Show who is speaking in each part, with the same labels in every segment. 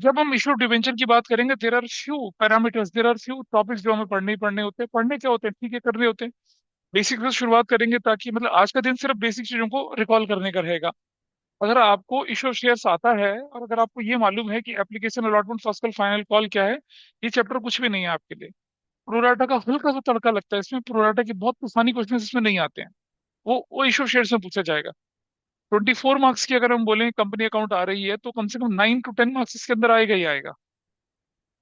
Speaker 1: जब हम issue of debenture की बात करेंगे, there are few parameters, there are few topics जो हमें पढ़ने ही पढ़ने होते हैं। पढ़ने क्या होते हैं, ठीक है, करने होते हैं। बेसिक से शुरुआत करेंगे, ताकि मतलब आज का दिन सिर्फ बेसिक चीजों को रिकॉल करने का रहेगा। अगर आपको इशू ऑफ शेयर्स आता है, और अगर आपको ये मालूम है कि application allotment first call final call क्या है, ये चैप्टर कुछ भी नहीं है आपके लिए। प्रोराटा का हल्का सा तड़का लगता है इसमें, प्रोराटा की बहुत तूफानी क्वेश्चन इसमें नहीं आते हैं। वो इशू ऑफ शेयर्स में पूछा जाएगा। 24 मार्क्स की अगर हम बोलें कंपनी अकाउंट आ रही है, तो कम से कम 9 to 10 मार्क्स इसके अंदर आएगा ही आएगा।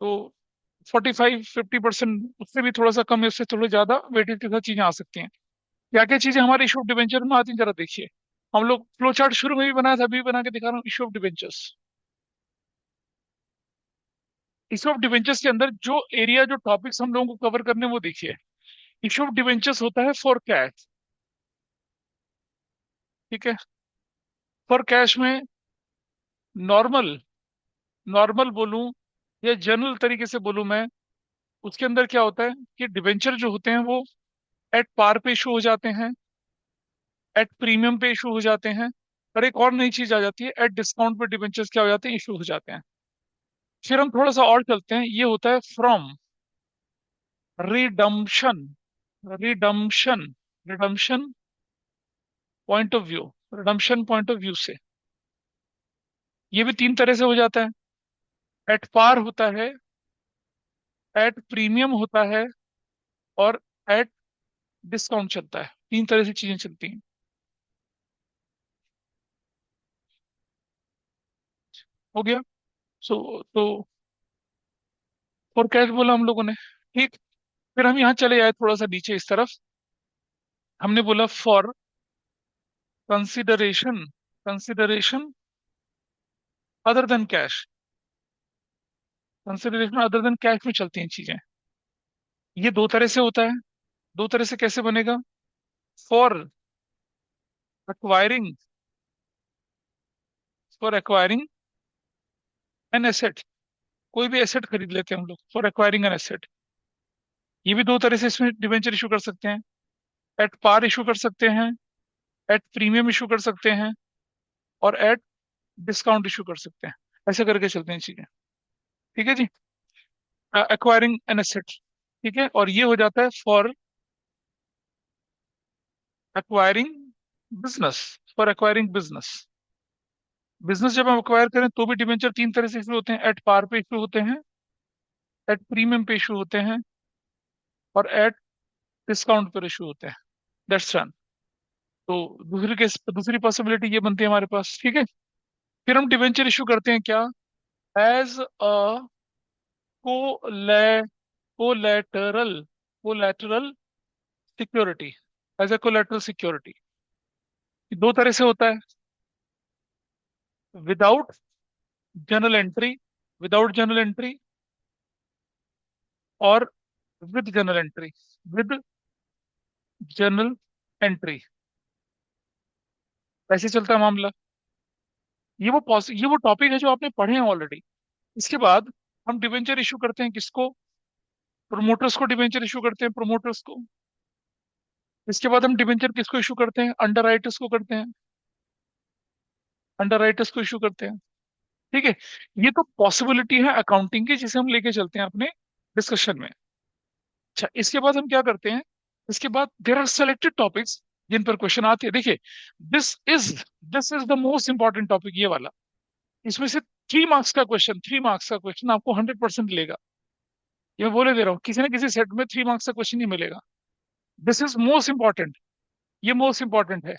Speaker 1: तो 45-50%, उससे भी थोड़ा सा कम है, उससे थोड़ा ज्यादा वेटेज के साथ चीजें आ सकती हैं। क्या क्या चीजें हमारे इशू ऑफ डिवेंचर में आती हैं, जरा देखिए। हम लोग फ्लो चार्ट शुरू में भी बनाया था, अभी भी बना के दिखा रहा हूँ। Issue of debentures, issue of debentures के अंदर जो एरिया, जो टॉपिक्स हम लोगों को कवर करने हैं, वो देखिए। इशू ऑफ डिवेंचर्स होता है फॉर कैश, ठीक है। फॉर कैश में नॉर्मल, नॉर्मल बोलूं या जनरल तरीके से बोलूं मैं, उसके अंदर क्या होता है कि डिवेंचर जो होते हैं वो एट पार पे इशू हो जाते हैं, एट प्रीमियम पे इशू हो जाते हैं, और एक और नई चीज आ जाती है, एट डिस्काउंट पे डिवेंचर्स क्या हो जाते हैं, इशू हो जाते हैं। फिर हम थोड़ा सा और चलते हैं, ये होता है from redemption, redemption, redemption point of view, redemption point of view से। ये भी तीन तरह से हो जाता है। एट पार होता है, एट प्रीमियम होता है, और एट डिस्काउंट चलता है। तीन तरह से चीजें चलती हैं। हो गया। सो तो फोरकास्ट बोला हम लोगों ने, ठीक। फिर हम यहाँ चले आए थोड़ा सा नीचे इस तरफ। हमने बोला for consideration, consideration other than cash, consideration other than cash में चलती हैं चीजें। ये दो तरह से होता है। दो तरह से कैसे बनेगा? For acquiring, for acquiring an asset, कोई भी एसेट खरीद लेते हैं हम लोग, फॉर एक्वायरिंग एन एसेट। ये भी दो तरह से इसमें डिवेंचर इशू कर सकते हैं। एट पार इशू कर सकते हैं, एट प्रीमियम इशू कर सकते हैं, और एट डिस्काउंट इशू कर सकते हैं। ऐसे करके चलते हैं चीजें, ठीक है जी। एक्वायरिंग एन एसेट, ठीक है। और ये हो जाता है for acquiring business, for acquiring business. Business जब हम एक्वायर करें तो भी डिवेंचर तीन तरह से इशू होते हैं। एट पार पे इशू होते हैं, एट प्रीमियम पे इशू होते हैं, और एट डिस्काउंट पर इशू होते हैं। That's run. तो दूसरी केस, दूसरी पॉसिबिलिटी ये बनती है हमारे पास, ठीक है। फिर हम डिवेंचर इशू करते हैं क्या? एज अ कोलै collateral, collateral security, as a collateral security. दो तरह से होता है। Without journal entry, without journal entry, और with journal entry, with journal entry. ऐसे चलता है मामला। ये वो टॉपिक है जो आपने पढ़े हैं ऑलरेडी। इसके बाद हम डिवेंचर इशू करते हैं किसको? प्रोमोटर्स को डिवेंचर इशू करते हैं, प्रोमोटर्स को। इसके बाद हम डिवेंचर किसको इशू करते हैं? अंडर राइटर्स को करते हैं, अंडर राइटर्स को इशू करते हैं, ठीक है। ये तो पॉसिबिलिटी है अकाउंटिंग की, जिसे हम लेके चलते हैं अपने डिस्कशन में। अच्छा, इसके बाद हम क्या करते हैं? इसके बाद देर आर सेलेक्टेड टॉपिक्स जिन पर क्वेश्चन आते हैं। देखिए, this is this is the most important topic, ये वाला। इसमें से 3 मार्क्स का क्वेश्चन, 3 मार्क्स का क्वेश्चन आपको 100% लेगा। ये मैं बोले दे रहा हूँ, किसी ना किसी सेट में 3 मार्क्स का क्वेश्चन ही मिलेगा। दिस इज मोस्ट इंपॉर्टेंट, ये मोस्ट इंपॉर्टेंट है।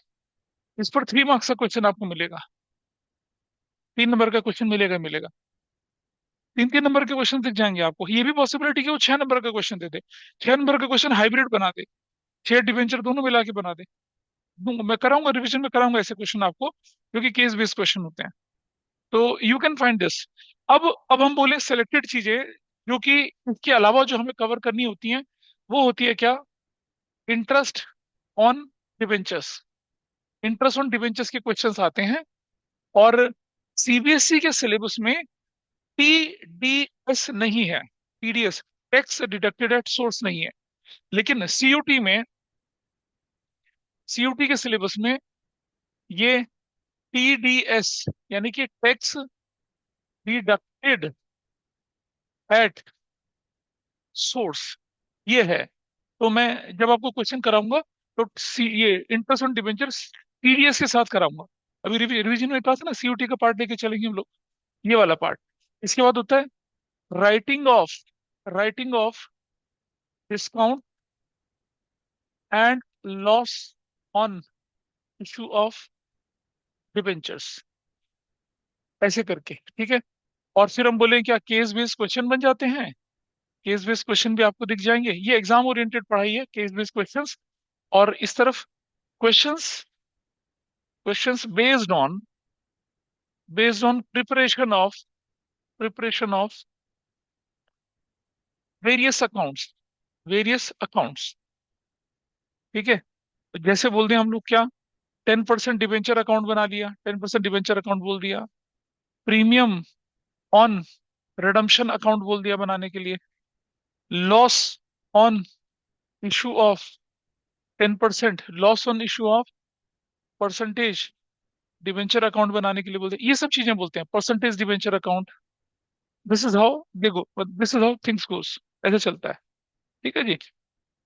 Speaker 1: इस पर 3 मार्क्स का क्वेश्चन आपको मिलेगा। 3 नंबर का क्वेश्चन मिलेगा, मिलेगा। 3-3 नंबर के क्वेश्चन दिख जाएंगे आपको। ये भी पॉसिबिलिटी कि वो 6 नंबर का क्वेश्चन दे दे, 6 नंबर का क्वेश्चन हाइब्रिड बना दे, 6 डिवेंचर दोनों मिला के बना दे। मैं कराऊंगा, रिवीजन में कराऊंगा ऐसे क्वेश्चन आपको, क्योंकि केस बेस्ड क्वेश्चन होते हैं। तो यू कैन फाइंड दिस। अब हम बोले सेलेक्टेड चीजें, जो कि इसके अलावा जो हमें कवर करनी होती हैं, वो होती है क्या? Interest on debentures, interest on debentures के क्वेश्चंस आते हैं। और सीबीएसई के सिलेबस में टीडीएस नहीं है, TDS tax deducted at source नहीं है। लेकिन सीयूटी में, सीयूटी के सिलेबस में ये टीडीएस, यानी कि टैक्स पेड एट सोर्स, ये है। तो मैं जब आपको क्वेश्चन कराऊंगा तो ये इंटरेस्ट ऑन डिबेंचर टीडीएस के साथ कराऊंगा। अभी रिवीजन में कहा था ना, सीयूटी का पार्ट लेके चलेंगे हम लोग, ये वाला पार्ट। इसके बाद होता है writing of, writing of discount and loss on issue of debentures, ऐसे करके, ठीक है। और फिर हम बोले क्या केस बेस्ड क्वेश्चन बन जाते हैं, केस बेस्ड क्वेश्चन भी आपको दिख जाएंगे। ये एग्जाम ओरिएंटेड पढ़ाई है, केस बेस्ड क्वेश्चंस। और इस तरफ questions, questions based on preparation of various accounts, various accounts, ठीक है। तो जैसे बोल दें हम लोग क्या, 10% डिवेंचर अकाउंट बना लिया, 10% डिवेंचर अकाउंट बोल दिया, प्रीमियम ऑन रिडम्पशन अकाउंट बोल दिया बनाने के लिए, loss on issue of 10%, loss on issue of percentage debenture account बनाने के लिए बोलते हैं, ये सब चीजें बोलते हैं, percentage debenture account. This is how they go, this is how things goes, ऐसे चलता है, ठीक है जी।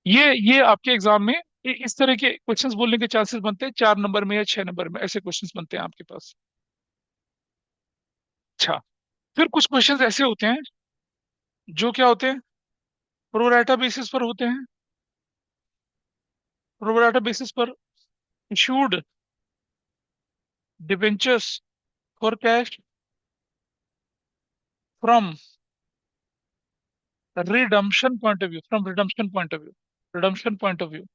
Speaker 1: ये आपके एग्जाम में इस तरह के क्वेश्चंस बोलने के चांसेस बनते हैं, 4 नंबर में या 6 नंबर में, ऐसे क्वेश्चंस बनते हैं आपके पास। अच्छा, फिर कुछ क्वेश्चंस ऐसे होते हैं जो क्या होते हैं, प्रोराटा बेसिस पर होते हैं। प्रोराटा बेसिस पर issued debentures for cash from redemption point of view, from redemption point of view, redemption point of view.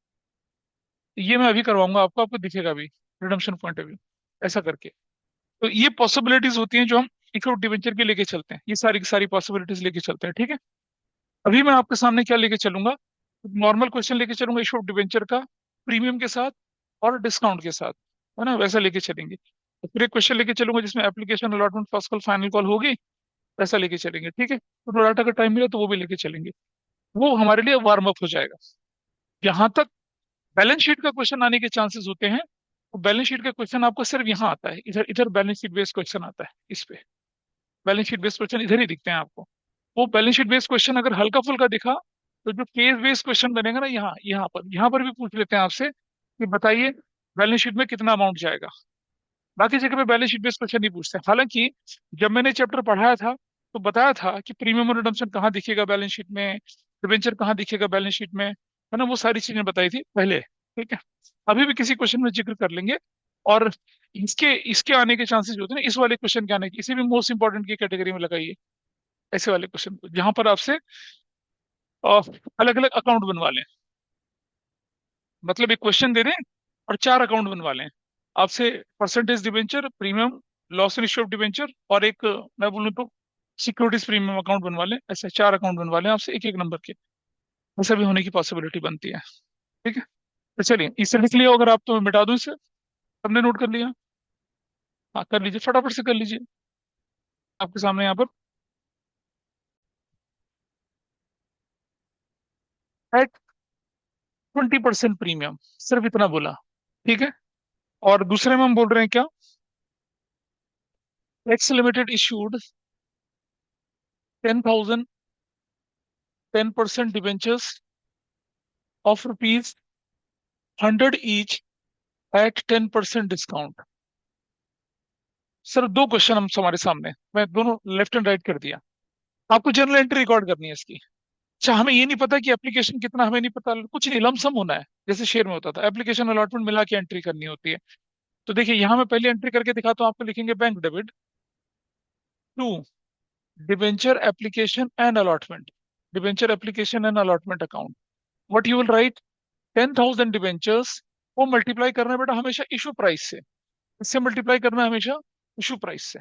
Speaker 1: ये मैं अभी करवाऊंगा आपको, आपको दिखेगा अभी, रिडम्पशन पॉइंट ऑफ व्यू, ऐसा करके। तो ये पॉसिबिलिटीज होती हैं जो हम इक्विटी डिवेंचर के लेके चलते हैं, ये सारी की सारी पॉसिबिलिटीज लेके चलते हैं, ठीक है। अभी मैं आपके सामने क्या लेके चलूंगा, नॉर्मल क्वेश्चन लेके चलूंगा इशू ऑफ डिवेंचर का, प्रीमियम के साथ और डिस्काउंट के साथ, है ना, वैसा लेके चलेंगे। तो फिर एक क्वेश्चन लेके चलूंगा जिसमें application allotment first call final call होगी, वैसा लेके चलेंगे, ठीक है। तो प्रोडाटा का टाइम मिला तो वो भी लेके चलेंगे, वो हमारे लिए वार्म अप हो जाएगा। यहाँ तक बैलेंस शीट का क्वेश्चन आने के चांसेस होते हैं, तो बैलेंस शीट का क्वेश्चन आपको सिर्फ यहाँ आता है, इधर इधर बैलेंस शीट बेस्ड क्वेश्चन आता है इस पे, बैलेंस शीट बेस्ड क्वेश्चन इधर ही दिखते हैं आपको। वो बैलेंस शीट बेस्ड क्वेश्चन अगर हल्का फुल्का दिखा, तो जो केस बेस्ड क्वेश्चन बनेगा ना, यहाँ पर भी पूछ लेते हैं आपसे कि बताइए बैलेंस शीट में कितना अमाउंट जाएगा। बाकी जगह पे बैलेंस शीट बेस्ड क्वेश्चन नहीं पूछते। हालांकि जब मैंने चैप्टर पढ़ाया था तो बताया था कि प्रीमियम और रिडम्पशन कहाँ दिखेगा बैलेंस शीट में, डिबेंचर कहाँ दिखेगा बैलेंस शीट में, है ना, वो सारी चीजें बताई थी पहले, ठीक है। अभी भी किसी क्वेश्चन में जिक्र कर लेंगे। और इसके इसके आने के चांसेस होते हैं ना, इस वाले क्वेश्चन के आने के, इसे भी मोस्ट इंपॉर्टेंट की कैटेगरी में लगाइए, ऐसे वाले क्वेश्चन को जहां पर आपसे अलग अलग अकाउंट बनवा लें, मतलब एक क्वेश्चन दे दें और 4 अकाउंट बनवा लें आपसे, percentage debenture, premium, loss in issue of debenture, और एक मैं बोलूँ तो सिक्योरिटीज प्रीमियम अकाउंट बनवा लें, ऐसे 4 अकाउंट बनवा लें आपसे एक एक नंबर के, ऐसा भी होने की पॉसिबिलिटी बनती है, ठीक है। तो चलिए इसे लिख लिया, अगर आप तो मिटा दूं इसे, सबने नोट कर लिया, हाँ कर लीजिए, फटाफट से कर लीजिए, आपके सामने यहाँ पर एट 20% प्रीमियम, सिर्फ इतना बोला, ठीक है। और दूसरे में हम बोल रहे हैं क्या, x limited issued 10,000 10% debentures of ₹100 each eight 10% discount. Sir दो क्वेश्चन हम हमारे सामने, मैं दोनों लेफ्ट एंड राइट कर दिया, आपको जर्नल एंट्री रिकॉर्ड करनी है इसकी। अच्छा, हमें ये नहीं पता कि एप्लीकेशन कितना, हमें नहीं पता, कुछ नहीं, लमसम होना है, जैसे शेयर में होता था, एप्लीकेशन अलॉटमेंट मिला के एंट्री करनी होती है। तो देखिए यहाँ मैं पहले एंट्री करके दिखाता हूँ आपको, लिखेंगे bank debit to debenture application and allotment, debenture application and allotment account, what you will write, 10,000 debentures को मल्टीप्लाई करना है बेटा हमेशा इशू प्राइस से, इससे मल्टीप्लाई करना है हमेशा इशू प्राइस से,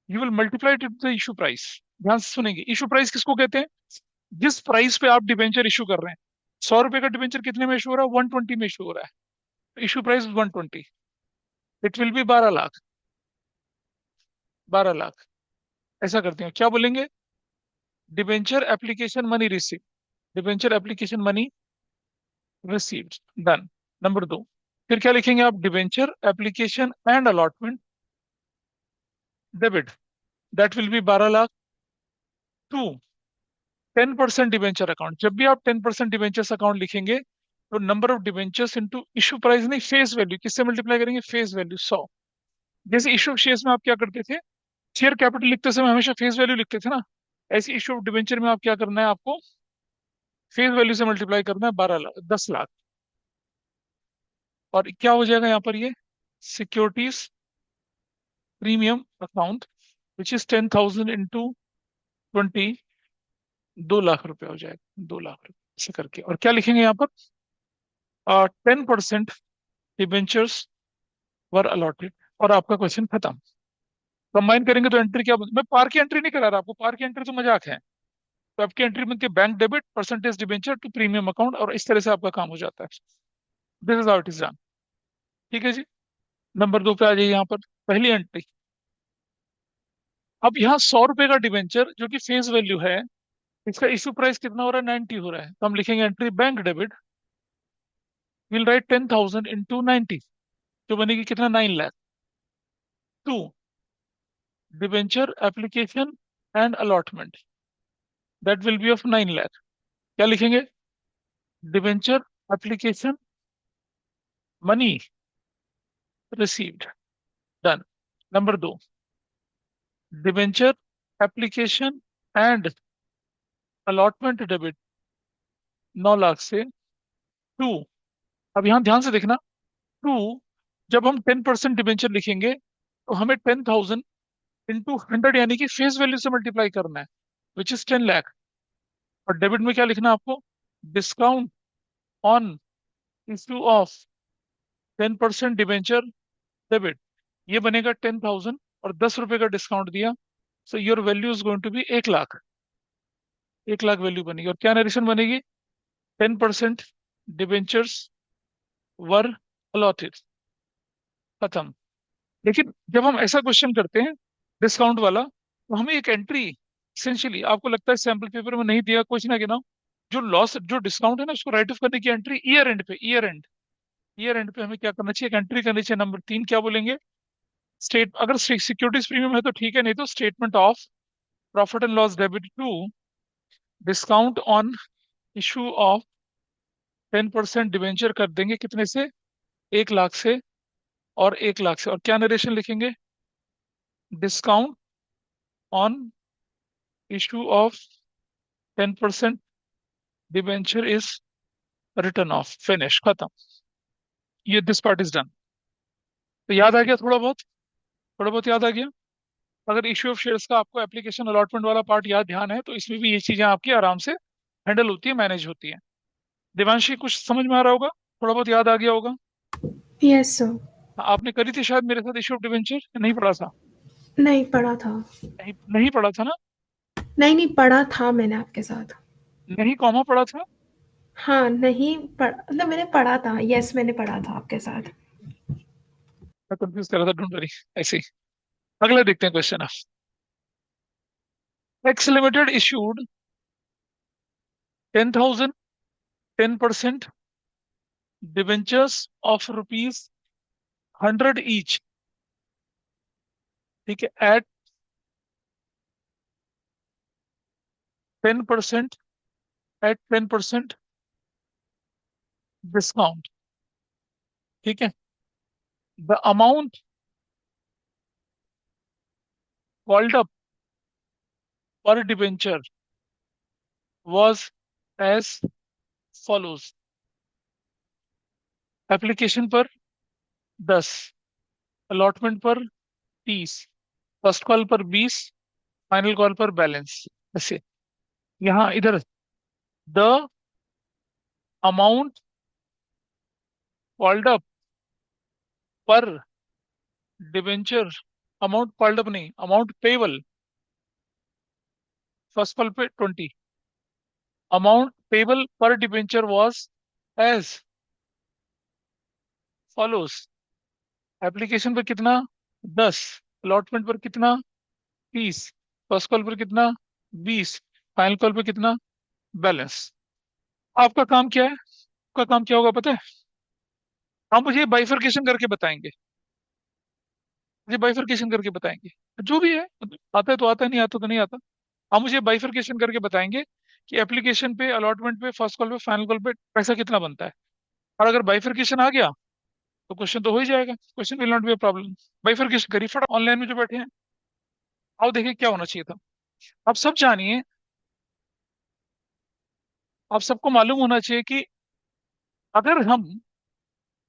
Speaker 1: you will multiply it the issue price. ध्यान से सुनेंगे, इशू प्राइस किसको कहते हैं, जिस प्राइस पे आप डिबेंचर इशू कर रहे हैं। 100 रुपए का डिबेंचर कितने में इशू हो रहा है, 120 में इशू हो रहा है, issue price 120, it will be 12 lakh, 12 lakh. ऐसा करते हैं, क्या बोलेंगे, debenture application money receive, debenture application money received, done. Number 2, फिर क्या लिखेंगे आप, debenture application and allotment debit, that will be 12 lakh. To, 10% debenture account, जब भी आप 10% डिवेंचर्स अकाउंट लिखेंगे तो number of debentures into issue price नहीं, फेस वैल्यू, किससे मल्टीप्लाई करेंगे, फेस वैल्यू 100। जैसे इशू शेयर्स में आप क्या करते थे, शेयर कैपिटल लिखते समय हमेशा फेस वैल्यू लिखते थे ना, ऐसे इशू डिवेंचर में आप क्या करना है, आपको फेस वैल्यू से मल्टीप्लाई करना है 12 लाख, 10 लाख। और क्या हो जाएगा यहाँ पर, ये securities premium account which is 10,000 into 20, 2 lakh रुपए हो जाएगा, 2 लाख रुपए ऐसे करके। और क्या लिखेंगे यहाँ पर, 10% डिबेंचर्स वर अलॉटेड, और आपका क्वेश्चन खत्म। कंबाइन करेंगे तो एंट्री क्या मैं पार की एंट्री नहीं करा रहा आपको, पार की एंट्री तो मजाक है। तो आपकी एंट्री बनती है bank debit percentage debenture to premium account, और इस तरह से आपका काम हो जाता है। This is how it is done. ठीक है जी। नंबर 2 पे आ जाइए, यहाँ पर पहली एंट्री। अब यहाँ 100 रुपए का डिबेंचर जो कि फेस वैल्यू है, इसका इशू प्राइस कितना हो रहा है, 90 हो रहा है, तो हम लिखेंगे entry bank debit, will write 10,000 into 90, जो बनेगी कितना, 9 lakh. To, debenture application and allotment, that will be of 9 lakh. क्या लिखेंगे, debenture application money received, done. Number 2, debenture application and allotment debit 9 lakh से। टू, अब यहां ध्यान से देखना, टू, जब हम 10% डिबेंचर लिखेंगे तो हमें 10,000 इंटू 100 यानी कि फेस वैल्यू से मल्टीप्लाई करना है, विच इज 10 लाख। और डेबिट में क्या लिखना है आपको, discount on issue of 10% debenture debit, ये बनेगा 10,000, और 10 रुपए का डिस्काउंट दिया, so your value is going to be 1 lakh. 1 lakh value बनेगी, और क्या नरेशन बनेगी, 10% डिबेंचर्स वर अलॉटेड, खत्म। लेकिन जब हम ऐसा क्वेश्चन करते हैं डिस्काउंट वाला, तो हमें एक एंट्री, इसेंशियली आपको लगता है सैम्पल पेपर में नहीं दिया, कुछ ना गिनाओ, जो लॉस जो डिस्काउंट है ना उसको राइट ऑफ करने की एंट्री ईयर एंड पे, ईयर एंड पे हमें क्या करना चाहिए, एक एंट्री करनी चाहिए। नंबर 3 क्या बोलेंगे, स्टेट, अगर सिक्योरिटीज प्रीमियम है तो ठीक है, नहीं तो statement of profit and loss debit to discount on issue of 10% debenture कर देंगे, कितने से, 1 लाख से, और 1 लाख से। और क्या नरेशन लिखेंगे, discount on issue of 10% debenture is written of, finish, खत्म। ये दिस पार्ट इज डन। तो याद आ गया थोड़ा बहुत, थोड़ा बहुत याद आ गया। अगर इश्यू ऑफ शेयर्स का आपको एप्लीकेशन अलॉटमेंट वाला पार्ट याद ध्यान है, तो इसमें भी ये चीजें आपकी आराम से हैंडल होती है, मैनेज होती है। देवांशी कुछ समझ में आ रहा होगा, थोड़ा बहुत याद आ गया होगा।
Speaker 2: Yes sir.
Speaker 1: हाँ, आपने करी थी शायद मेरे साथ इश्यू ऑफ डिवेंचर, नहीं पढ़ा था,
Speaker 2: नहीं पढ़ा था।
Speaker 1: नहीं नहीं पढ़ा था ना,
Speaker 2: नहीं नहीं पढ़ा था मैंने आपके साथ।
Speaker 1: नहीं कॉमा पढ़ा था।
Speaker 2: हाँ नहीं मतलब मैंने पढ़ा था, यस मैंने पढ़ा था आपके साथ।
Speaker 1: मैं कंफ्यूज कर रहा था, डोंट वरी, ऐसे ही। अगला देखते हैं क्वेश्चन आप। X limited issued 10,000 10% debentures of ₹100 each, ठीक है, एट 10%, एट 10% डिस्काउंट, ठीक है। द अमाउंट कॉल्ड अप पर debenture was as follows, application पर 10, अलॉटमेंट पर 30, फर्स्ट कॉल पर 20, फाइनल कॉल पर बैलेंस, ऐसे। यहाँ इधर द अमाउंट कॉल्ड अप पर डिवेंचर, अमाउंट कॉल्ड अप नहीं, अमाउंट पेबल, फर्स्ट कॉल पे 20, अमाउंट पेबल पर debenture was as follows, application पर कितना, 10, अलॉटमेंट पर कितना, 30, फर्स्ट कॉल पर कितना, 20, फाइनल कॉल पर कितना, बैलेंस। आपका काम क्या है, आपका काम क्या होगा पता है, आप मुझे बाइफरकेशन करके बताएंगे। मुझे बाइफरकेशन करके बताएंगे, जो भी है, आता है तो आता है, नहीं आता तो नहीं आता। आप मुझे बाइफरकेशन करके बताएंगे कि एप्लीकेशन पे, अलॉटमेंट पे, फर्स्ट कॉल पे, फाइनल कॉल पे पैसा कितना बनता है। और अगर बाइफरकेशन आ गया तो क्वेश्चन तो हो ही जाएगा, question will not be a problem. Bifurcation करिए फटाफट, ऑनलाइन में जो बैठे हैं, आओ देखिए क्या होना चाहिए था। आप सब जानिए, आप सबको मालूम होना चाहिए कि अगर हम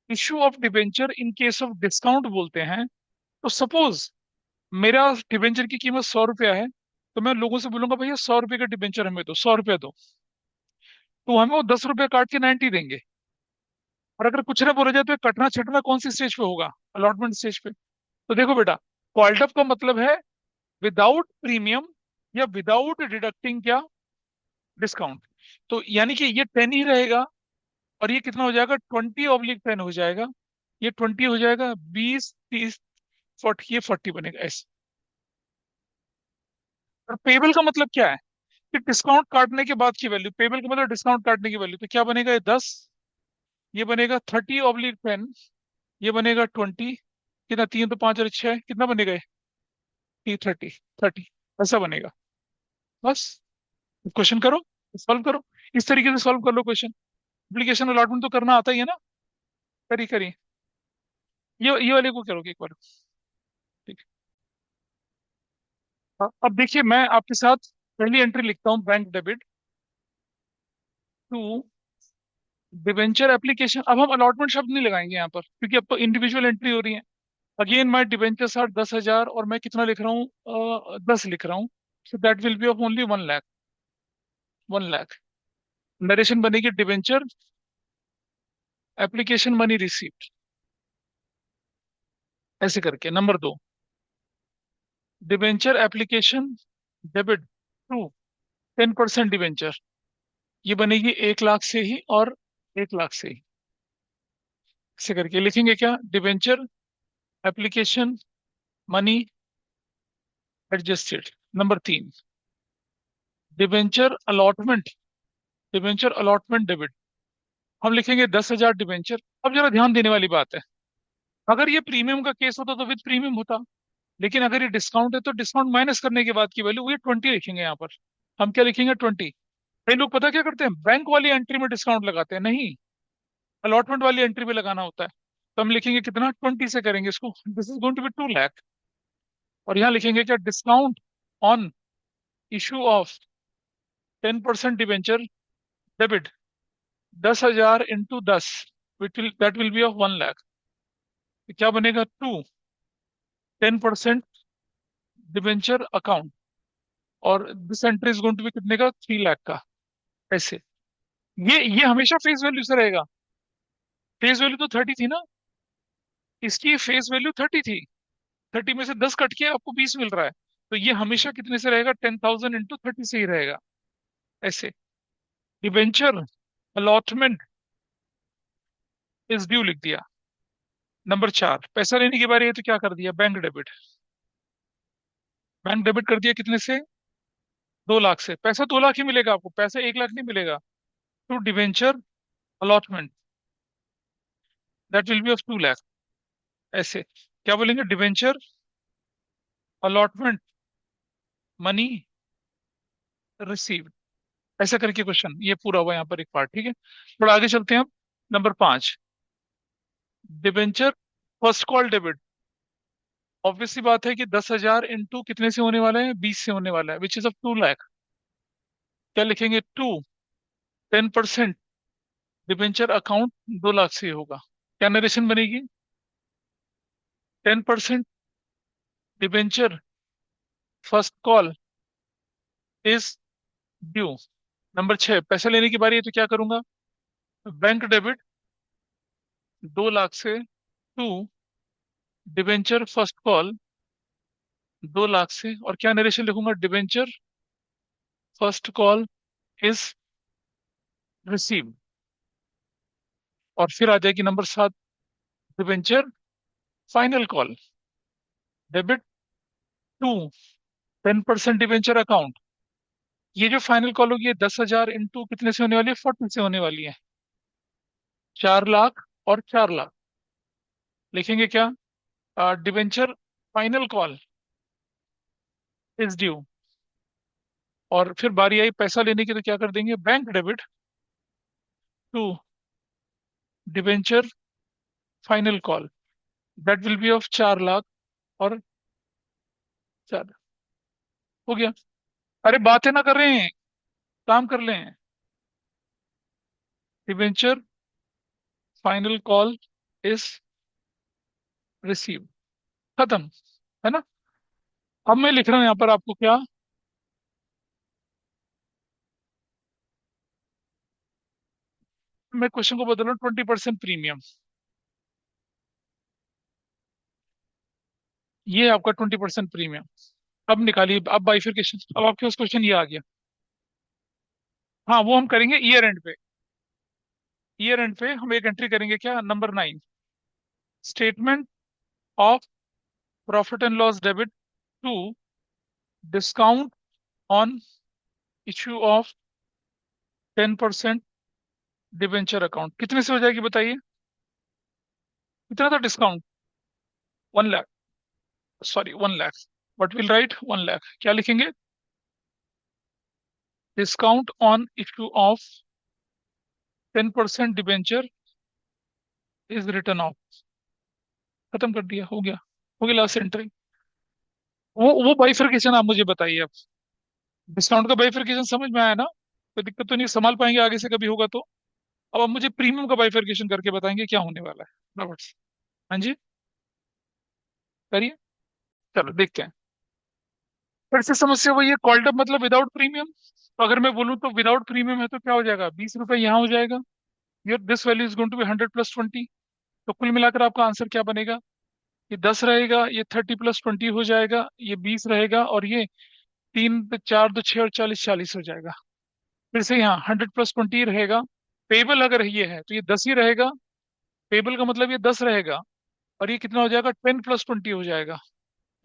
Speaker 1: issue of debenture in case of discount बोलते हैं, तो सपोज मेरा डिबेंचर की कीमत 100 रुपया है, तो मैं लोगों से बोलूंगा भैया 100 रुपये का डिबेंचर हमें दो, 100 रुपया दो, तो हमें वो 10 रुपये काट के 90 देंगे। और अगर कुछ ना बोला जाए तो कटना छटना कौन सी स्टेज पे होगा? अलॉटमेंट स्टेज पे। तो देखो बेटा, कॉल्ड अप का मतलब है विदाउट प्रीमियम या विदाउट डिडक्टिंग क्या, डिस्काउंट। तो यानी कि ये 10 ही रहेगा, और ये कितना हो जाएगा, 20/10 हो जाएगा। ये 20 हो जाएगा, 20, 30, 40, ये 40 बनेगा ऐसे। और पेबल का मतलब क्या है कि डिस्काउंट काटने के बाद की वैल्यू, पेबल का मतलब डिस्काउंट काटने की वैल्यू, तो क्या बनेगा, ये 10, ये बनेगा 30/10, ये बनेगा 20, कितना, 3 तो 5 और 6, कितना बनेगा ये, 30, 30, ऐसा बनेगा। बस क्वेश्चन करो, सॉल्व करो, इस तरीके से सॉल्व कर लो क्वेश्चन। एप्लीकेशन अलॉटमेंट तो करना आता ही है ना, करिए करिए। ये वाले को करोगे एक बार, ठीक है। अब देखिए, मैं आपके साथ पहली एंट्री लिखता हूँ, bank debit to debenture application. अब हम अलॉटमेंट शब्द नहीं लगाएंगे यहाँ पर, क्योंकि अब तो इंडिविजुअल एंट्री हो रही है। अगेन माई डिबेंचर्स आर 10,000, और मैं कितना लिख रहा हूँ, 10 लिख रहा हूँ। So that will be of only 1 lakh, 1 lakh. Narration बनेगी डिबेंचर एप्लीकेशन मनी रिसीप्ट, ऐसे करके। Number 2, debenture application debit to 10% debenture, ये बनेगी 1 लाख से ही और 1 लाख से ही, ऐसे करके लिखेंगे क्या, debenture application money adjusted. Number 3, debenture allotment, debenture allotment debit, हम लिखेंगे 10,000 डिबेंचर। अब जरा ध्यान देने वाली बात है, अगर ये प्रीमियम का केस होता तो विद प्रीमियम होता, लेकिन अगर ये डिस्काउंट है तो डिस्काउंट माइनस करने के बाद की वैल्यू, ये 20 लिखेंगे यहाँ पर। हम क्या लिखेंगे, 20। कई लोग पता क्या करते हैं, बैंक वाली एंट्री में डिस्काउंट लगाते हैं, नहीं, अलॉटमेंट वाली एंट्री में लगाना होता है। तो हम लिखेंगे कितना, 20 से करेंगे इसको, this is going to be 2 lakh. और यहाँ लिखेंगे क्या, discount on issue of 10% debenture debit, 10,000 into 10, that will be of 1 lakh. तो क्या बनेगा, 10% डिवेंचर अकाउंट, और this entry is going to be कितने का, 3 लाख का, ऐसे। ये हमेशा फेस वैल्यू से रहेगा। फेस वैल्यू तो 30 थी ना, इसकी फेस वैल्यू 30 थी, 30 में से 10 कट के आपको 20 मिल रहा है। तो ये हमेशा कितने से रहेगा, 10,000 इंटू 30 से ही रहेगा, ऐसे। डिबेंचर अलॉटमेंट इज ड्यू लिख दिया। नंबर 4, पैसा लेने की बारी है तो क्या कर दिया, बैंक डेबिट। बैंक डेबिट कर दिया कितने से, 2 लाख से। पैसा 2 लाख ही मिलेगा आपको, पैसा 1 लाख नहीं मिलेगा। To debenture allotment, that will be of 2 lakh, ऐसे। क्या बोलेंगे, डिबेंचर अलॉटमेंट मनी रिसीव्ड, ऐसा करके क्वेश्चन ये पूरा हुआ यहाँ पर एक पार्ट, ठीक है। थोड़ा आगे चलते हैं अब। Number 5, debenture first call debit. Obvious सी बात है कि 10,000 इंटू कितने से होने वाला है, 20 से होने वाला है, विच इज ऑफ 2 लाख। क्या लिखेंगे, 10% डिबेंचर अकाउंट, 2 लाख से होगा। क्या नरेशन बनेगी, 10% debenture first call is due. Number 6, पैसा लेने की बारी है तो क्या करूंगा, बैंक डेबिट 2 लाख से to debenture first call 2 lakh से, और क्या नरेशन लिखूंगा, debenture first call is receive. और फिर आ जाएगी number 7, debenture final call debit to 10% debenture account. ये जो फाइनल कॉल होगी, ये 10,000 इंटू कितने से होने वाली है, 40 से होने वाली है, 4 लाख और 4 लाख। लिखेंगे क्या, debenture final call is due, और फिर बारी आई पैसा लेने की, तो क्या कर देंगे, bank debit to debenture final call, that will be of 4 lakh, और 4 हो गया। अरे बातें ना कर रहे हैं, काम कर लें। Debenture final call is receive, खत्म, है ना। अब मैं लिख रहा हूं यहाँ पर आपको क्या, मैं क्वेश्चन को बदल रहा हूँ, 20% प्रीमियम, ये आपका 20% प्रीमियम। अब निकालिए, अब बाइफिकेशन, अब आपके पास क्वेश्चन ये आ गया। हाँ, वो हम करेंगे ईयर एंड पे। ईयर एंड पे हम एक एंट्री करेंगे, क्या, number 9, statement of profit and loss debit to discount on issue of 10% debenture account, कितने से हो जाएगी बताइए, कितना था discount, 1 lakh, sorry 1 lakh, what will write 1 lakh, क्या लिखेंगे, discount on issue of 10% debenture is written off, खत्म कर दिया, हो गया लास्ट एंट्री। वो बाइफरकेशन आप मुझे बताइए अब, डिस्काउंट का बाइफरकेशन समझ में आया ना, कोई दिक्कत तो नहीं, संभाल पाएंगे आगे से कभी होगा तो। अब आप मुझे प्रीमियम का बाइफरकेशन करके बताएंगे क्या होने वाला है, बराबर से। हाँ जी, करिए, चलो देखते हैं। फिर से समस्या वही है, कॉल्ड अप मतलब विदाउट प्रीमियम, तो अगर मैं बोलूँ तो विदाउट प्रीमियम है तो क्या हो जाएगा, 20 रुपए यहाँ हो जाएगा, your this value is going to be 100 + 20, तो कुल मिलाकर आपका आंसर क्या बनेगा, ये 10 रहेगा, ये 30 + 20 हो जाएगा, ये 20 रहेगा, और ये 3 4 2 6 और 40 40 हो जाएगा। फिर से यहाँ 100 + 20 रहेगा, पेबल अगर ये है तो ये 10 ही रहेगा, पेबल का मतलब ये 10 रहेगा, और ये कितना हो जाएगा, 10 + 20 हो जाएगा,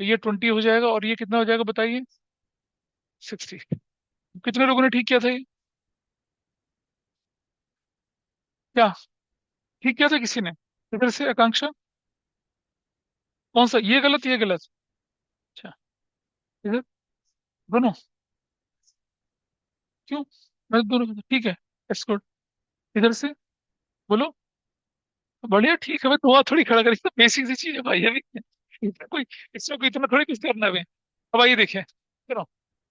Speaker 1: तो ये 20 हो जाएगा, और ये कितना हो जाएगा बताइए, 60। कितने लोगों ने ठीक किया था ये, क्या ठीक किया था किसी ने, इधर से आकांक्षा, कौन सा, ये गलत ये गलत, अच्छा, इधर, दोनों, क्यों, मैं दोनों ठीक है, इट्स गुड, इधर से बोलो, बढ़िया ठीक है, मैं तो वहां थोड़ी खड़ा करी, तो बेसिक सी चीज है भाई अभी, इसमें कोई, इसमें कोई इतना थोड़ी कुछ करना है। अब आइए देखिए, चलो,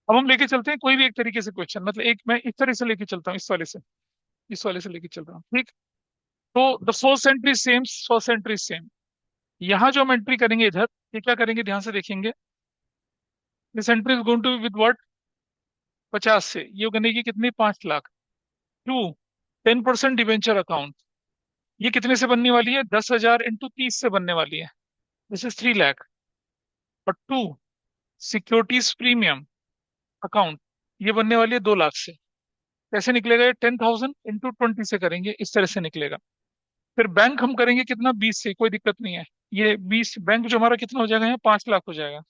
Speaker 1: अब हम लेके चलते हैं कोई भी एक तरीके से क्वेश्चन, मतलब एक मैं इस तरह से लेके चलता हूँ, इस वाले से लेके चल रहा हूँ, ठीक। तो the first entry same, first entry same, यहाँ जो हम एंट्री करेंगे इधर, ये क्या करेंगे, ध्यान से देखेंगे, this entry is going to with what, 50 से, ये बनेगी कितनी, 5 लाख, टू 10% डिवेंचर अकाउंट, ये कितने से बनने वाली है, 10,000 × 30 से बनने वाली है, दिस इज 3 लाख, और टू सिक्योरिटीज प्रीमियम अकाउंट, ये बनने वाली है 2 लाख से। कैसे निकलेगा, ये 10,000 × 20 से करेंगे, इस तरह से निकलेगा। फिर बैंक हम करेंगे कितना, 20 से, कोई दिक्कत नहीं है, ये 20 बैंक जो हमारा कितना हो जाएगा, यहाँ 5 लाख हो जाएगा,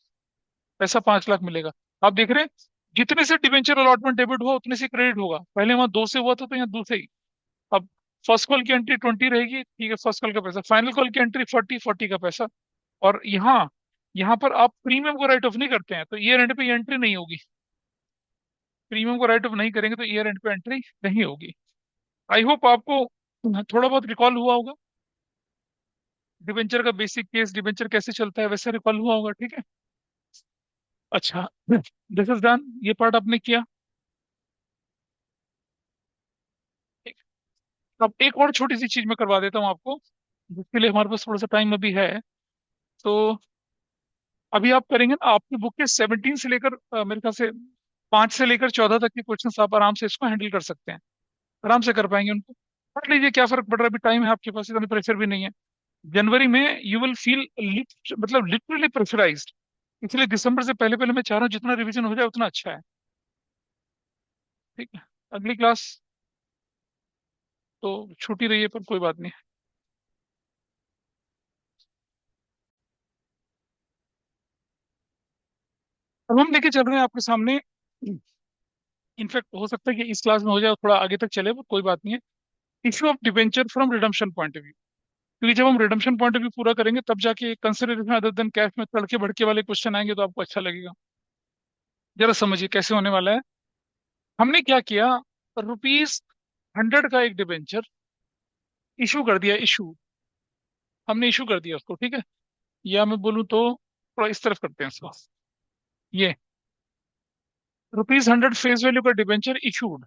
Speaker 1: पैसा 5 लाख मिलेगा। आप देख रहे हैं, जितने से डिवेंचर अलॉटमेंट डेबिट हुआ उतने से क्रेडिट होगा, पहले वहां 2 से हुआ था तो यहाँ 2 से ही। अब फर्स्ट कॉल की एंट्री 20 रहेगी, ठीक है, फर्स्ट कॉल का पैसा, फाइनल कॉल की एंट्री 40 का पैसा, और यहाँ, यहाँ पर आप प्रीमियम को राइट ऑफ नहीं करते हैं तो ईयर एंड पे एंट्री नहीं होगी, प्रीमियम को राइट ऑफ नहीं करेंगे तो ईयर एंड पे एंट्री नहीं होगी। आई होप आपको थोड़ा बहुत रिकॉल हुआ होगा, डिबेंचर का बेसिक केस, डिबेंचर कैसे चलता है वैसे रिकॉल हुआ होगा, ठीक है। अच्छा, दिस इज डन, ये पार्ट आपने किया, ठीक। अब एक और छोटी सी चीज मैं करवा देता हूँ आपको, जिसके लिए हमारे पास थोड़ा सा टाइम अभी है। तो अभी आप करेंगे ना, आपकी बुक के 17 से लेकर मेरे ख्याल से 5 से लेकर 14 तक के क्वेश्चन आप आराम से इसको हैंडल कर सकते हैं, आराम से कर पाएंगे उनको, पढ़ लीजिए, क्या फर्क पड़ रहा है, अभी टाइम है आपके पास, इतना प्रेशर भी नहीं है। जनवरी में यू विल फील मतलब लिटरली प्रेशराइज्ड, इसलिए दिसंबर से पहले पहले मैं चाह रहा हूँ जितना रिवीजन हो जाए उतना अच्छा है, ठीक है। अगली क्लास तो छूटी रही है पर कोई बात नहीं। अब हम लेके चल रहे हैं आपके सामने, इनफैक्ट हो सकता है कि इस क्लास में हो जाए और थोड़ा आगे तक चले, पर कोई बात नहीं है, issue of debenture from redemption point of view. क्योंकि जब हम रिडम्पशन पॉइंट ऑफ व्यू पूरा करेंगे तब जाके कंसिडरेशन अदर देन कैश में तड़के भड़के वाले क्वेश्चन आएंगे तो आपको अच्छा लगेगा। जरा समझिए कैसे होने वाला है। हमने क्या किया, ₹100 का एक डिबेंचर इशू कर दिया, इशू हमने इशू कर दिया उसको, ठीक है। या मैं बोलूँ तो थोड़ा इस तरफ करते हैं इसको, ये ₹100 फेस वैल्यू का डिबेंचर इशूड,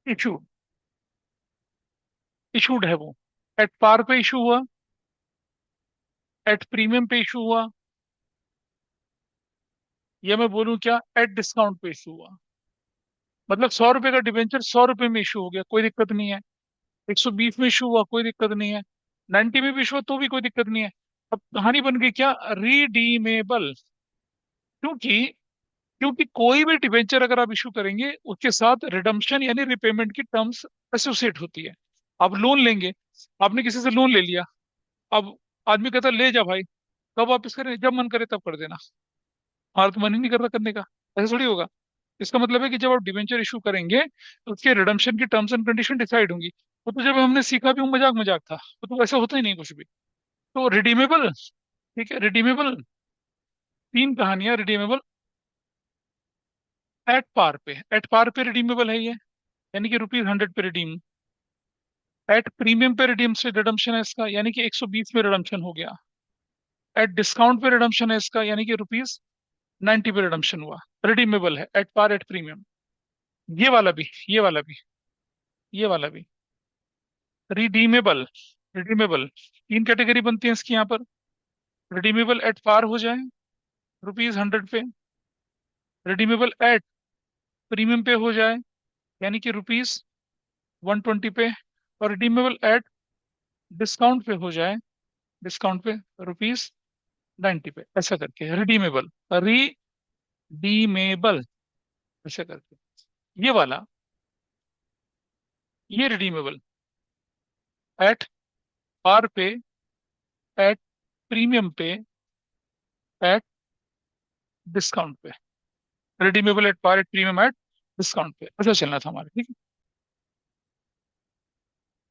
Speaker 1: इशूड इशूड है वो। एट पार पे इशू हुआ, एट प्रीमियम पे इशू हुआ, या मैं बोलूँ क्या, एट डिस्काउंट पे इशू हुआ। मतलब ₹100 का डिबेंचर ₹100 में इशू हो गया, कोई दिक्कत नहीं है। 120 में इशू हुआ, कोई दिक्कत नहीं है। 90 में भी इशू हुआ तो भी कोई दिक्कत नहीं है। अब कहानी बन गई क्या, रिडीमेबल। क्योंकि क्योंकि कोई भी डिबेंचर अगर आप इशू करेंगे उसके साथ रिडम्पशन यानी रिपेमेंट की टर्म्स एसोसिएट होती है। आप लोन लेंगे, आपने किसी से लोन ले लिया, अब आदमी कहता है ले जा भाई, कब वापस करें, जब मन करे तब कर देना। हमारा तो मन ही नहीं कर रहा करने का, ऐसा थोड़ी होगा। इसका मतलब है कि जब आप डिबेंचर इशू करेंगे तो उसके रिडम्पशन की टर्म्स एंड कंडीशन डिसाइड होंगी। वो तो जब हमने सीखा भी वो मजाक मजाक था, वो तो ऐसा होता ही नहीं कुछ भी। तो रिडीमेबल, ठीक है, रिडीमेबल। तीन कहानियां रिडीमेबल। एट पार पे रिडीमेबल है ये, यानी कि ₹100 पे रिडीम। एट प्रीमियम पे रिडीम से रिडम्पशन है इसका, यानी कि 120 में रिडम्पशन हो गया। एट डिस्काउंट पे रिडम्पशन है इसका, यानी कि ₹90 पे रिडम्पशन हुआ। रिडीमेबल है एट पार एट प्रीमियम। ये वाला भी, ये वाला भी, ये वाला भी रिडीमेबल। रिडीमेबल तीन कैटेगरी बनती है इसकी यहाँ पर। रिडीमेबल एट पार हो जाए ₹100 पे, रिडीमेबल एट प्रीमियम पे हो जाए यानी कि ₹120 पे, और रिडीमेबल एट डिस्काउंट पे हो जाए, डिस्काउंट पे ₹90 पे, ऐसा करके रिडीमेबल, रिडीमेबल, ऐसा करके ये वाला, ये रिडीमेबल एट पार पे, एट प्रीमियम पे, एट डिस्काउंट पे। Redeemable at par at premium at discount पे, ऐसा चलना था हमारा, ठीक है।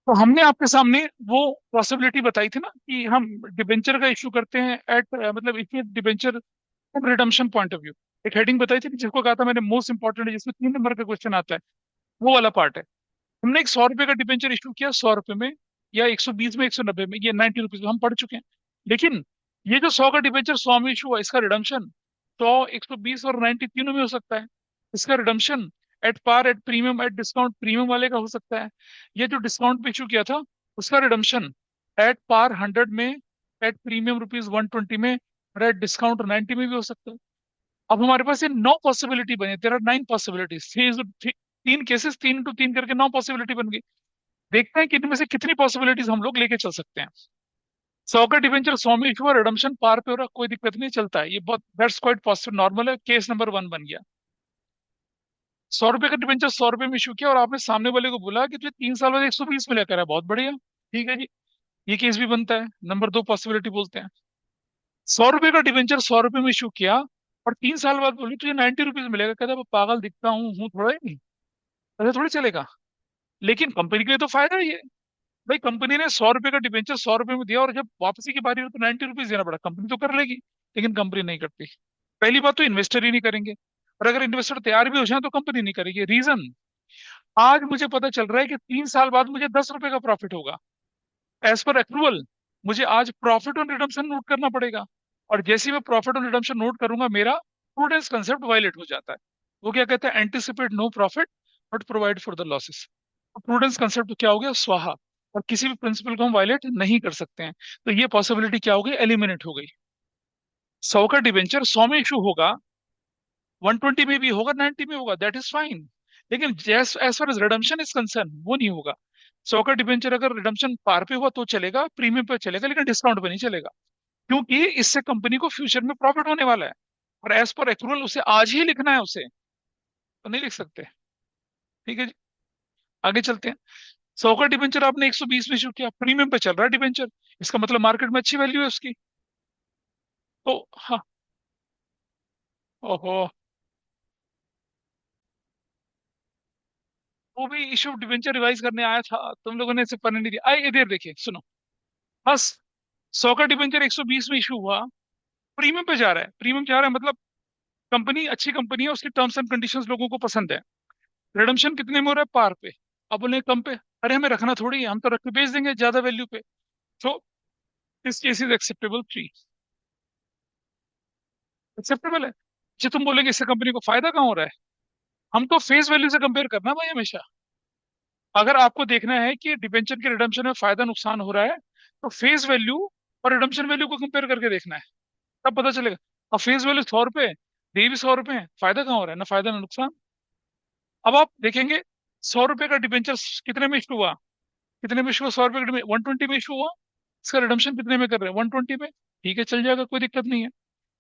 Speaker 1: तो हमने आपके सामने वो पॉसिबिलिटी बताई थी ना कि हम डिबेंचर का इशू करते हैं एट, मतलब issue debenture from redemption point of view. एक हेडिंग बताई थी जिसको कहा था मैंने मोस्ट इंपॉर्टेंट है, जिसमें 3 नंबर का क्वेश्चन आता है, वो वाला पार्ट है। हमने एक ₹100 का डिबेंचर इशू किया, ₹100 में, या 120 में, 190 में, ये ₹90 हम पढ़ चुके हैं। लेकिन ये जो 100 का डिबेंचर 100 में इशू हुआ, इसका रिडम्पशन 100, 120 और 90 तीनों में हो सकता है। इसका redemption at par at premium at discount premium वाले का हो सकता है। ये जो डिस्काउंट पे इशू किया था उसका रिडम्पशन एट पार 100 में, एट प्रीमियम ₹120 में, और एट डिस्काउंट 90 में भी हो सकता है। अब हमारे पास ये 9 पॉसिबिलिटी बने, देर आर 9 पॉसिबिलिटीज। तीन केसेस, 3 into 3 करके 9 पॉसिबिलिटी बन गई। देखते हैं कि इनमें से कितनी पॉसिबिलिटीज हम लोग लेके चल सकते हैं। 100 का डिवेंचर 100 में इशू हुआ, रिडम्पशन पार पे हो रहा, कोई दिक्कत नहीं, चलता है, ये बहुत, दैट्स क्वाइट पॉसिबल, नॉर्मल है, केस नंबर 1 बन गया। ₹100 का डिवेंचर 100 में इशू किया और आपने सामने वाले को बोला कि तुझे 3 साल बाद 120 में लेकर है, बहुत बढ़िया, ठीक है जी, ये केस भी बनता है, नंबर 2 पॉसिबिलिटी बोलते हैं। ₹100 का डिवेंचर 100 में इशू किया और 3 साल बाद बोली तुझे ₹90 मिलेगा, कहता मैं पागल दिखता हूँ थोड़ा ही, ऐसा थोड़ी चलेगा। लेकिन कंपनी के लिए तो फायदा ही है। भाई कंपनी ने ₹100 का डिबेंचर 100 में दिया और जब वापसी की बारी हो तो ₹90 देना पड़ा, कंपनी तो कर लेगी। लेकिन कंपनी नहीं करती। पहली बात तो इन्वेस्टर ही नहीं करेंगे, और अगर इन्वेस्टर तैयार भी हो जाए तो कंपनी नहीं करेगी। रीजन, आज मुझे पता चल रहा है कि 3 साल बाद मुझे ₹10 का प्रॉफिट होगा, एज पर अप्रूवल मुझे आज प्रॉफिट ऑन रिडम्पशन नोट करना पड़ेगा। और जैसे ही मैं प्रॉफिट ऑन रिडम्पशन नोट करूंगा मेरा प्रूडेंस कंसेप्ट वायलेट हो जाता है। वो क्या कहता है, anticipate no profit but provide for the losses. Prudence concept क्या हो गया, स्वाहा। और किसी भी प्रिंसिपल को हम वायलेट नहीं कर सकते हैं। तो ये पॉसिबिलिटी क्या हो गई, एलिमिनेट हो गई। 100 का डिवेंचर 100 में इशू होगा, 120 में भी होगा, 90 में होगा, दैट इज फाइन। लेकिन जैस as far as redemption is concern वो नहीं होगा। 100 का डिवेंचर अगर रिडम्पशन पार पे हुआ तो चलेगा, प्रीमियम पे चलेगा, लेकिन डिस्काउंट पे नहीं चलेगा। क्योंकि इससे कंपनी को फ्यूचर में प्रॉफिट होने वाला है, और एज पर एक्रूवल उसे आज ही लिखना है, उसे तो नहीं लिख सकते। ठीक है जी, आगे चलते हैं। 100 का डिबेंचर आपने 120 में इशू किया, प्रीमियम पे चल रहा है डिबेंचर, इसका मतलब मार्केट में अच्छी वैल्यू है उसकी। तो हाँ, ओहो, वो भी इशू डिबेंचर रिवाइज करने आया था, तुम लोगों ने इसे पढ़ने नहीं दिया। आइए इधर देखिए, सुनो। बस 100 का डिबेंचर 120 में इशू हुआ, प्रीमियम पे जा रहा है, प्रीमियम जा रहा है मतलब कंपनी अच्छी कंपनी है, उसकी टर्म्स एंड कंडीशंस लोगों को पसंद है। रिडम्पशन कितने में हो रहा है? पार पे। अब बोले कम पे, अरे हमें रखना थोड़ी है, हम तो रख के बेच देंगे ज्यादा वैल्यू पे। तो this case is acceptable 3। Acceptable है जी। तुम बोलेंगे इससे कंपनी को फायदा कहाँ हो रहा है? हम तो फेस वैल्यू से कंपेयर करना भाई हमेशा। अगर आपको देखना है कि डिबेंचर के रिडम्पशन में फायदा नुकसान हो रहा है, तो फेस वैल्यू और रिडम्पशन वैल्यू को कंपेयर करके देखना है, तब पता चलेगा। अब फेस वैल्यू 100 रुपए है, दे भी 100 रुपए है, फायदा कहाँ हो रहा है? ना फायदा ना नुकसान। अब आप देखेंगे 100 रुपए का डिबेंचर कितने में इशू हुआ? कितने में इशू हुआ? 100 रुपए का 120 में इशू हुआ। इसका रिडम्पशन कितने में कर रहे हैं? 120 में। ठीक है, चल जाएगा, कोई दिक्कत नहीं है।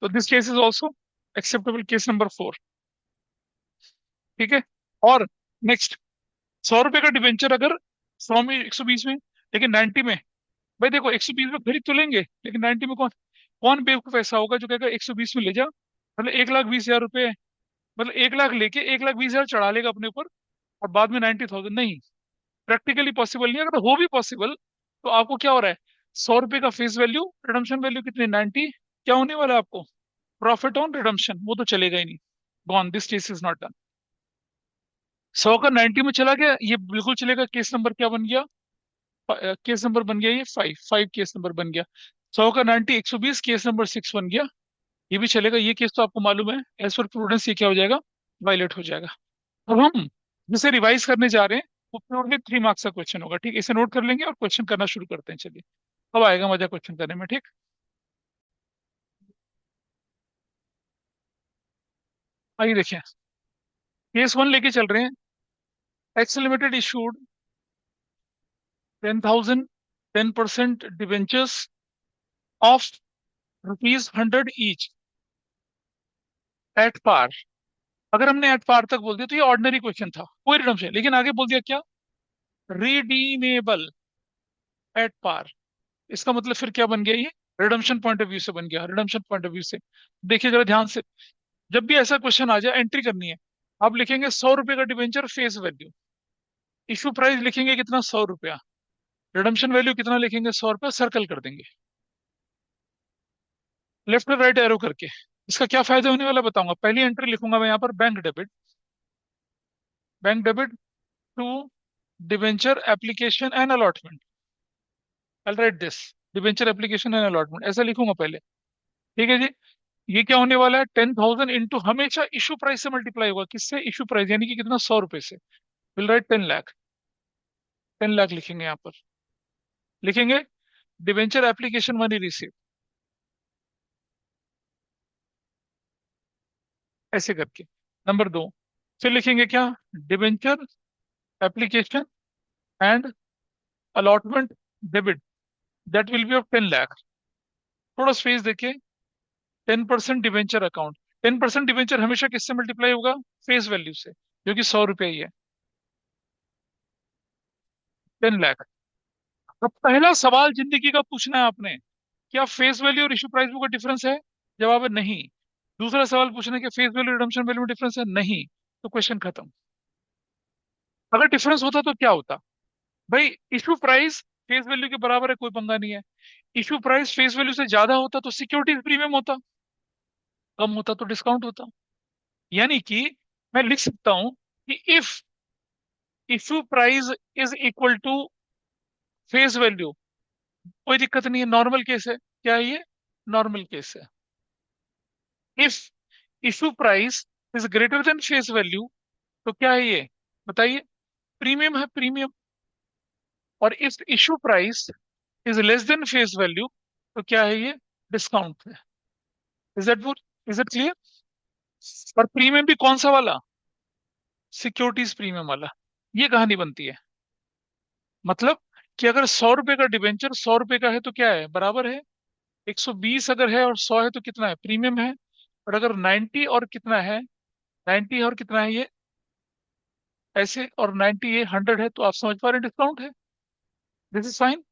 Speaker 1: तो this case is also acceptable, case number 4। ठीक है। और नेक्स्ट, 100 रुपए का डिबेंचर अगर 100 में, 120 में, लेकिन 90 में। भाई देखो 120 में खरीद तो लेंगे, लेकिन 90 में कौन, कौन बेवकूफ ऐसा होगा जो कहेगा 120 में ले जा, मतलब 1,20,000 रुपए, मतलब 1 लाख लेके 1,20,000 चढ़ा लेगा अपने ऊपर, और बाद में 90,000 नहीं। प्रैक्टिकली पॉसिबल नहीं है। अगर हो भी पॉसिबल, तो आपको क्या हो रहा है? 100 रुपए का फेस वैल्यू, रिडम्पशन वैल्यू कितनी? 90। क्या होने वाला है आपको? प्रॉफिट ऑन रिडम्पशन, वो तो चलेगा ही नहीं। Gone, this case is not done. 100 का 90 में चला गया, ये बिल्कुल चलेगा। केस नंबर क्या बन गया? केस नंबर बन गया ये 5, 5 केस नंबर बन गया। 100 का 90, 120, केस नंबर 6 बन गया। ये भी चलेगा। ये केस तो आपको मालूम है, एज पर प्रूडेंस ये क्या हो जाएगा? वायलेट हो जाएगा। अब हम जिसे रिवाइज करने जा रहे हैं, वो प्योरली 3 मार्क्स का क्वेश्चन होगा। ठीक, इसे नोट कर लेंगे और क्वेश्चन करना शुरू करते हैं। चलिए, अब आएगा मजा क्वेश्चन करने में। ठीक, आइए देखिए। केस 1 लेके चल रहे हैं। X limited issued 10,000 10% debentures of ₹100 each at par. अगर हमने एट पार तक बोल दिया तो ये ऑर्डिनरी क्वेश्चन था, कोई रिडम्पशन, लेकिन आगे बोल दिया क्या? Redeemable at par. इसका मतलब फिर क्या बन गया ये? रिडम्पशन पॉइंट ऑफ व्यू से बन गया। रिडम्पशन पॉइंट ऑफ व्यू से देखिए जरा ध्यान से। जब भी ऐसा क्वेश्चन आ जाए, एंट्री करनी है। आप लिखेंगे 100 रुपए का debenture face value, issue price लिखेंगे कितना? 100 रुपया। रिडम्पशन वैल्यू कितना लिखेंगे? 100 रुपया, सर्कल कर देंगे लेफ्ट और राइट एरो करके। इसका क्या फायदा होने वाला बताऊंगा। पहली एंट्री लिखूंगा मैं यहाँ पर, bank debit. Bank debit to debenture application and allotment. I write this, debenture application and allotment, ऐसा लिखूंगा पहले। ठीक है जी। ये क्या होने वाला है? 10,000 इंटू, हमेशा इशू प्राइस से मल्टीप्लाई होगा। किससे? इशू प्राइस, यानी कि कितना? 100 रुपए से। Will write 10 lakh. 10 लाख लिखेंगे यहाँ पर। लिखेंगे डिवेंचर एप्लीकेशन मनी रिसीव, ऐसे करके। नंबर 2, फिर लिखेंगे क्या? Debenture application and allotment debit, that will be of 10 lakh. थोड़ा स्पेस देके, 10% डिवेंचर अकाउंट। 10% डिवेंचर हमेशा किससे मल्टीप्लाई होगा? फेस वैल्यू से, जो कि 100 रुपये ही है। 10 लाख। अब पहला सवाल जिंदगी का पूछना है आपने, क्या फेस वैल्यू और इशू प्राइस में कोई डिफरेंस है? जवाब है नहीं। दूसरा सवाल पूछना है कि फेस वैल्यू रिडम्पशन वैल्यू में डिफरेंस है? नहीं। तो क्वेश्चन खत्म। अगर डिफरेंस होता तो क्या होता? भाई इशू प्राइस फेस वैल्यू के बराबर है, कोई पंगा नहीं है। इशू प्राइस फेस वैल्यू से ज्यादा होता तो सिक्योरिटीज प्रीमियम होता, कम होता तो डिस्काउंट होता। यानी कि मैं लिख सकता हूं कि if issue price is equal to face value, कोई दिक्कत नहीं है, नॉर्मल केस है। क्या है ये? नॉर्मल केस है। If issue price is greater than face value, तो क्या है ये? बताइए। प्रीमियम है, प्रीमियम। और if issue price is less than face value, तो क्या है ये? डिस्काउंट है। Is that good? Is it clear? और प्रीमियम भी कौन सा वाला? सिक्योरिटीज प्रीमियम वाला। ये कहानी बनती है। मतलब कि अगर 100 रुपए का डिबेंचर 100 रुपए का है तो क्या है? बराबर है। 120 अगर है और 100 है तो कितना है? प्रीमियम है। और अगर 90 और कितना है, 90 और कितना है ये, ऐसे, और 90 ये 100 है, तो आप समझ पा रहे हैं डिस्काउंट है। This is fine.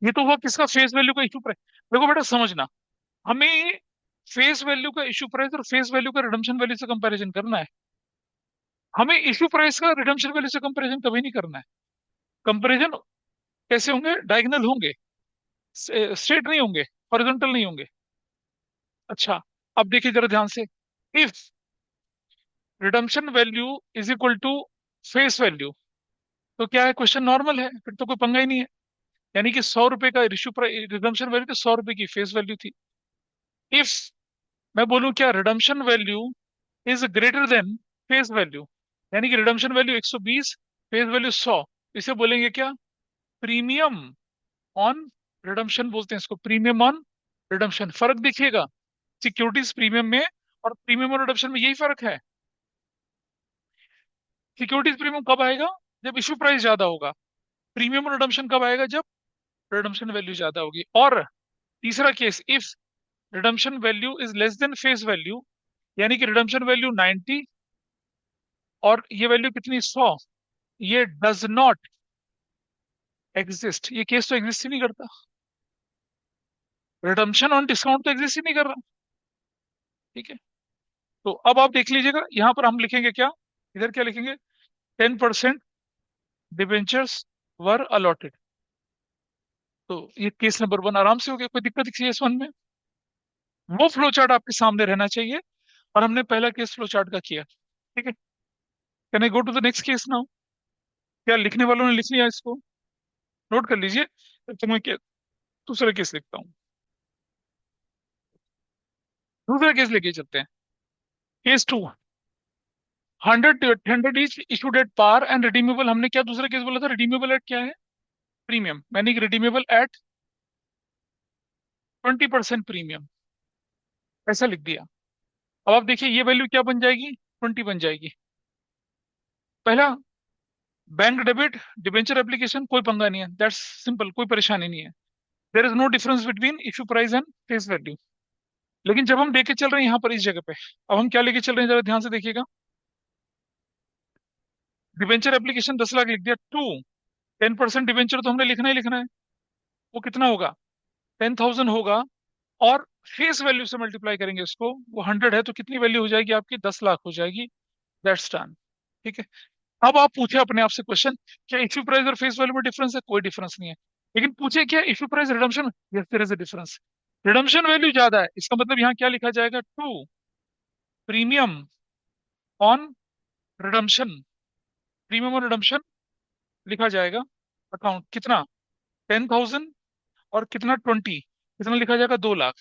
Speaker 1: ये तो हुआ किसका? फेस वैल्यू का इशू प्राइस। देखो बेटा समझना, हमें फेस वैल्यू का इशू प्राइस और फेस वैल्यू का रिडम्पशन वैल्यू से कंपैरिजन करना है। हमें इशू प्राइस का रिडम्पशन वैल्यू से कंपैरिजन कभी नहीं करना है। कंपैरिजन कैसे होंगे? डायगोनल होंगे। स्ट्रेट नहीं होंगे, हॉरिजॉन्टल नहीं होंगे। अच्छा, अब देखिए जरा ध्यान से, if redemption value is equal to face value, तो क्या है, क्वेश्चन नॉर्मल है, फिर तो कोई पंगा ही नहीं है। यानी कि 100 रुपए का इशू, रिडम्पशन वैल्यू तो 100 रुपए की फेस वैल्यू थी। इफ मैं बोलूं क्या redemption value is greater than face value, यानी कि रिडम्पशन वैल्यू 120, फेस वैल्यू 100, इसे बोलेंगे क्या, प्रीमियम ऑन रिडम्पशन बोलते हैं इसको, प्रीमियम ऑन रिडम्पशन। फर्क देखिएगा सिक्योरिटीज प्रीमियम में और प्रीमियम और रिडम्पशन में, यही फर्क है। सिक्योरिटीज प्रीमियम कब आएगा, जब इशू प्राइस ज्यादा होगा। प्रीमियम और रिडम्पशन कब आएगा, जब रिडम्पशन वैल्यू ज्यादा होगी। और तीसरा case, if redemption value is less than face value, यानी कि रिडम्पशन वैल्यू 90 और ये वैल्यू कितनी, 100, ये डज नॉट एग्जिस्ट, ये केस तो एग्जिस्ट ही नहीं करता। रिडम्पशन ऑन डिस्काउंट तो एग्जिस्ट ही नहीं कर रहा। ठीक है, तो अब आप देख लीजिएगा, यहां पर हम लिखेंगे क्या, इधर क्या लिखेंगे, 10% डिबेंचर्स वर अलॉटेड। तो ये केस नंबर 1 आराम से हो गया, कोई दिक्कत केस 1 में। वो फ्लो चार्ट आपके सामने रहना चाहिए, और हमने पहला केस फ्लो चार्ट का किया। ठीक है, can I go to the next case now. क्या लिखने वालों ने लिख लिया इसको, नोट कर लीजिए, तब तक मैं दूसरा केस लिखता हूँ। दूसरा केस लेके चलते हैं, case 2। 100 is issued at par and redeemable, हमने क्या दूसरा केस बोला था, रिडीमेबल एट क्या है, प्रीमियम, मैंने रिडीमेबल एट 20% प्रीमियम, ऐसा लिख दिया। अब आप देखिए ये वैल्यू क्या बन जाएगी, 20 बन जाएगी। पहला, बैंक डेबिट डिबेंचर एप्लीकेशन, कोई पंगा नहीं है, दैट्स सिंपल, कोई परेशानी नहीं है। There is no difference between issue price and face value. लेकिन जब हम लेके चल रहे हैं यहाँ पर इस जगह पे, अब हम क्या लेके चल रहे हैं, जरा ध्यान से देखिएगा। डिबेंचर एप्लीकेशन 10 लाख लिख दिया, टू 10% डिबेंचर तो हमने लिखना ही लिखना है, वो कितना होगा, 10,000 होगा। और फेस वैल्यू से मल्टीप्लाई करेंगे इसको, वो 100 है तो कितनी वैल्यू हो जाएगी आपकी, 10 लाख हो जाएगी। That's done. ठीक है, अब आप पूछे अपने आप से क्वेश्चन, क्या इश्यू प्राइस और फेस वैल्यू में डिफरेंस है, कोई डिफरेंस नहीं है। लेकिन पूछे क्या issue price redemption, yes there is a difference, redemption value ज्यादा है, इसका मतलब यहाँ क्या लिखा जाएगा, to premium on redemption, premium on redemption लिखा जाएगा। अकाउंट कितना, 10,000 और कितना 20, कितना लिखा जाएगा, 2 लाख।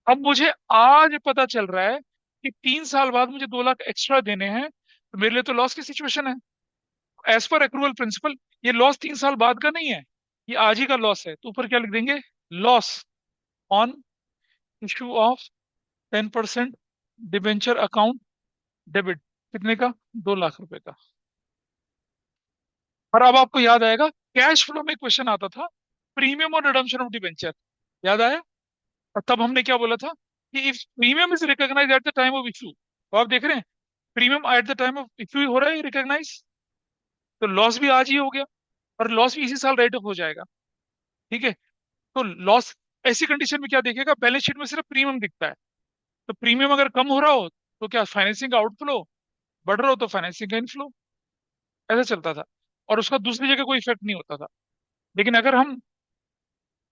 Speaker 1: अब मुझे आज पता चल रहा है कि 3 साल बाद मुझे 2 लाख एक्स्ट्रा देने हैं, तो मेरे लिए तो लॉस की सिचुएशन है। एज पर एक्रूअल प्रिंसिपल, ये लॉस 3 साल बाद का नहीं है, ये आज ही का लॉस है, तो ऊपर क्या लिख देंगे, loss on issue of 10% debenture account debit, कितने का, 2 लाख रुपए का। और अब आपको याद आएगा, कैश फ्लो में क्वेश्चन आता था, प्रीमियम और रिडम्पशन ऑफ डिबेंचर, याद आया। और तब हमने क्या बोला था, कि if premium is recognise at the time of issue, तो आप देख रहे हैं premium at the time of issue हो रहा है रिकॉग्नाइज, तो लॉस भी आज ही हो गया, और लॉस भी इसी साल राइट ऑफ हो जाएगा। ठीक है, तो लॉस, ऐसी कंडीशन में क्या देखेगा, बैलेंस शीट में सिर्फ प्रीमियम दिखता है, तो प्रीमियम अगर कम हो रहा हो तो क्या फाइनेंसिंग का आउटफ्लो, बढ़ रहा हो तो फाइनेंसिंग का इनफ्लो, ऐसा चलता था। और उसका दूसरी जगह कोई इफेक्ट नहीं होता था। लेकिन अगर हम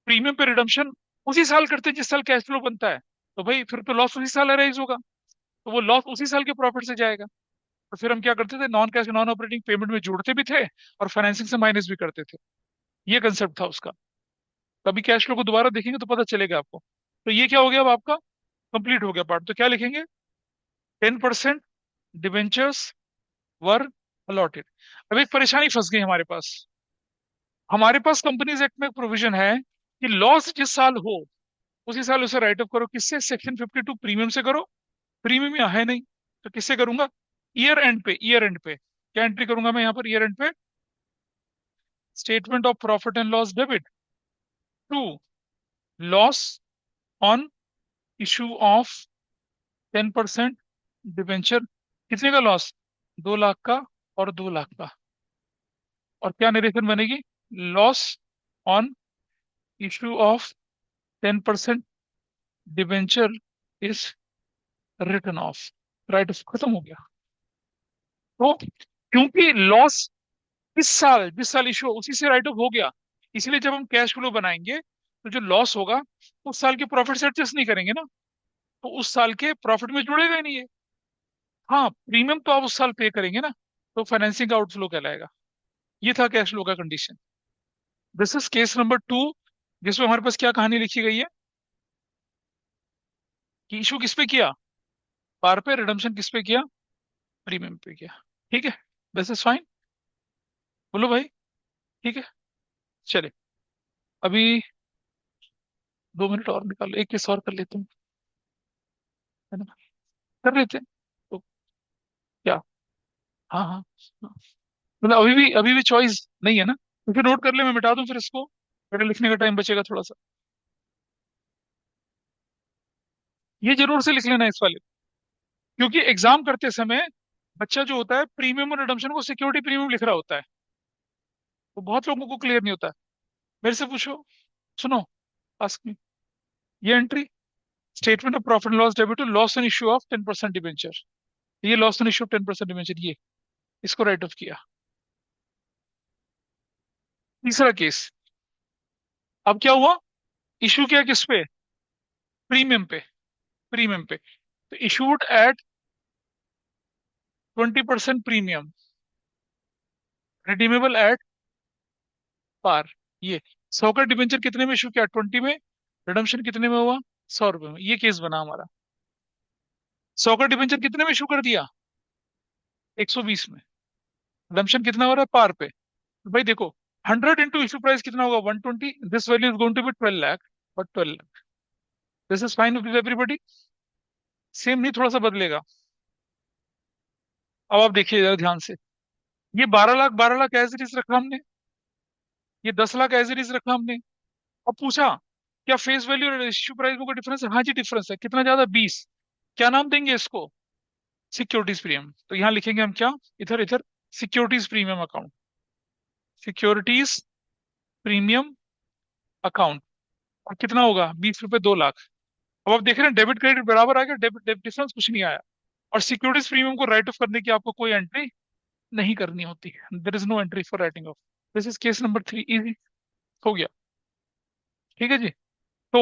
Speaker 1: प्रीमियम पे रिडम्पशन उसी साल करते हैं जिस साल कैश फ्लो बनता है, तो भाई फिर तो लॉस उसी साल अराइज होगा, तो वो लॉस उसी साल के प्रॉफिट से जाएगा। तो फिर हम क्या करते थे, non cash non operating payment में जोड़ते भी थे और फाइनेंसिंग से माइनस भी करते थे। ये कंसेप्ट था उसका। कभी कैश फ्लो को दोबारा देखेंगे तो पता चलेगा आपको। तो ये क्या हो गया, अब आपका कंप्लीट हो गया पार्ट, तो क्या लिखेंगे, 10% डिबेंचर्स वर अलॉटेड। अब एक परेशानी फंस गई हमारे पास कंपनीज एक्ट में एक प्रोविजन है कि लॉस जिस साल हो उसी साल उसे राइट ऑफ करो, किससे, सेक्शन 52 प्रीमियम से करो। प्रीमियम यहाँ है नहीं, तो किससे करूंगा, ईयर एंड पे क्या एंट्री करूंगा मैं यहाँ पर, ईयर एंड पे statement of profit and loss debit to loss on issue of 10% debenture, कितने का लॉस, 2 लाख का और 2 लाख का। और क्या नरेशन बनेगी, loss on issue of 10% debenture is written of, right of खत्म हो गया। तो क्योंकि लॉस इस साल जिस साल इशू उसी से राइट ऑफ हो गया, इसलिए जब हम कैश फ्लो बनाएंगे तो जो लॉस होगा उस साल के प्रॉफिट से एडजस्ट नहीं करेंगे ना, तो उस साल के प्रॉफिट में जुड़ेगा ही नहीं है। हाँ, प्रीमियम तो आप उस साल पे करेंगे ना, तो फाइनेंसिंग आउटफ्लो कहलाएगा। ये था कैश फ्लो का condition. This is case number 2, जिसमें हमारे पास क्या कहानी लिखी गई है कि इशू किस पे किया, पार पे, रिडम्पशन किस पे किया, प्रीमियम पे किया। ठीक है, दिस इज फाइन। बोलो भाई। ठीक है, चले। अभी 2 मिनट और निकालो, एक केस और कर लेते हैं, है ना? कर लेते हैं तो क्या। हाँ हाँ हाँ। मतलब अभी भी चॉइस नहीं है ना, तो फिर नोट कर ले, मैं मिटा दूं फिर इसको, मेरे लिखने का टाइम बचेगा थोड़ा सा। ये जरूर से लिख लेना इस वाले, क्योंकि एग्जाम करते समय बच्चा जो होता है प्रीमियम और रिडम्पशन को सिक्योरिटी प्रीमियम लिख रहा होता है, तो बहुत लोगों को क्लियर नहीं होता है। मेरे से पूछो, सुनो, आस्क मी। ये entry, statement of profit and loss debit to loss and issue of 10% debenture, ये loss and issue of 10% debenture, ये इसको राइट ऑफ किया। तीसरा केस, अब क्या हुआ, इशू किया किस पे, प्रीमियम पे, प्रीमियम पे, तो issued at 20% premium, redeemable at par. ये 100 का डिबेंचर कितने में इशू किया, 20 में, रिडम्पशन कितने में हुआ, 100 रुपए में। ये केस बना हमारा। 100 का डिबेंचर कितने में इशू कर दिया, 120 में, रिडम्पशन कितना हो रहा है, पार पे। तो भाई देखो, 100 इंटू इशू प्राइस कितना होगा, 120, this value is going to be 12 lakh, और 12 lakh. This is fine with everybody, same नहीं, थोड़ा सा बदलेगा। अब आप देखिए जरा ध्यान से, ये 12 lakh, 12 lakh as it is रखा हमने, ये 10 लाख एज इट इज रखा हमने। अब पूछा क्या फेस वैल्यू और इश्यू प्राइस में कोई डिफरेंस है, हाँ जी डिफरेंस है, कितना ज्यादा, 20। क्या नाम देंगे इसको, सिक्योरिटीज प्रीमियम। तो यहाँ लिखेंगे हम क्या, इधर इधर, securities premium account, securities premium account. और कितना होगा, 20 रुपए, 2 लाख। अब आप देख रहे हैं डेबिट क्रेडिट बराबर आ गया, डेबिट डेबिट डिफरेंस कुछ नहीं आया। और सिक्योरिटीज प्रीमियम को राइट ऑफ करने की आपको कोई एंट्री नहीं करनी होती है, there is no entry for writing off. This is case number 3, easy हो गया। ठीक है जी। तो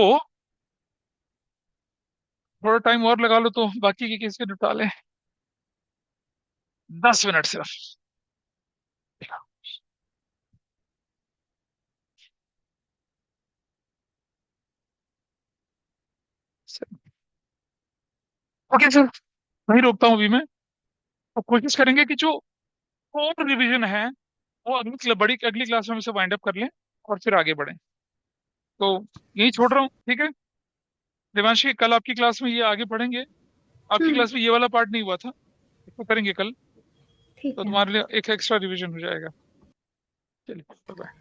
Speaker 1: थोड़ा टाइम और लगा लो तो बाकी के केस के निपटा लें, 10 मिनट सिर्फ। ओके सर, वहीं रोकता हूँ अभी मैं। तो कोशिश करेंगे कि जो और रिवीजन है वो अगली क्लास में हम इसे वाइंड अप कर लें, और फिर आगे बढ़ें। तो यही छोड़ रहा हूँ, ठीक है। देवांशी, कल आपकी क्लास में ये आगे पढ़ेंगे। आपकी
Speaker 2: हुँ,
Speaker 1: क्लास में ये वाला पार्ट नहीं हुआ था, इसको करेंगे कल।
Speaker 2: ठीक
Speaker 1: तो
Speaker 2: है।
Speaker 1: तुम्हारे लिए एक एक्स्ट्रा रिवीजन हो जाएगा। चलिए, बाय।